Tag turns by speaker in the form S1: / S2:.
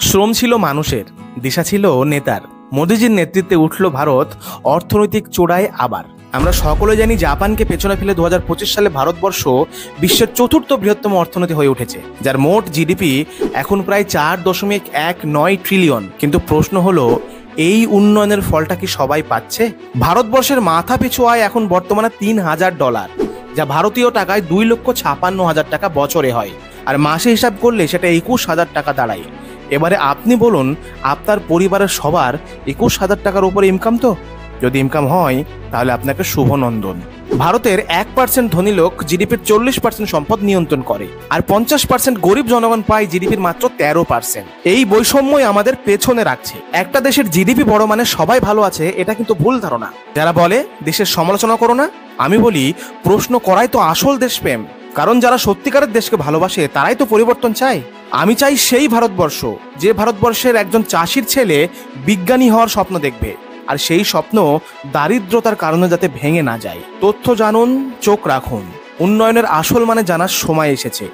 S1: শ্রম ছিল মানুষের, দিশা ছিল নেতার। মোদিজির নেতৃত্বে উঠল ভারত অর্থনৈতিক চূড়ায় আবার। আমরা সকলে জানি জাপানকে পেছনে ফেলে 2025 সালে ভারতবর্ষ বিশ্বের চতুর্থ বৃহত্তম অর্থনীতি হয়ে উঠেছে, যার মোট জিডিপি এখন প্রায় 4.19 ট্রিলিয়ন। কিন্তু প্রশ্ন হলো, এই উন্নয়নের ফলটা কি সবাই পাচ্ছে? ভারতবর্ষের মাথা পিছু আয় এখন বর্তমানে $3,000, যা ভারতীয় টাকায় 2,56,000 টাকা বছরে হয়। আর মাসে হিসাব করলে সেটা 21,000 টাকা দাঁড়ায়। এবারে আপনি বলুন, আপনার পরিবারের সবার 21,000 টাকার উপরে ইনকাম তো? যদি ইনকাম হয় তাহলে আপনাকে শুভনন্দন। ভারতের 1% ধনী লোক জিডিপির 40% সম্পদ নিয়ন্ত্রণ করে, আর 50% গরিব জনগণ পায় জিডিপির মাত্র 13%। এই বৈষম্যই আমাদের পেছনে রাখছে। একটা দেশের জিডিপি বড় মানে সবাই ভালো আছে, এটা কিন্তু ভুল ধারণা। যারা বলে দেশের সমালোচনা করো না, আমি বলি প্রশ্ন করাই তো আসল দেশপ্রেম। কারণ যারা সত্যিকারের দেশকে ভালোবাসে তারাই তো পরিবর্তন চায়। আমি চাই সেই ভারতবর্ষ, যে ভারতবর্ষের একজন চাষির ছেলে বিজ্ঞানী হওয়ার স্বপ্ন দেখবে, আর সেই স্বপ্ন দারিদ্রতার কারণে যাতে ভেঙে না যায়। তথ্য জানুন, চোখ রাখুন, উন্নয়নের আসল মানে জানার সময় এসেছে।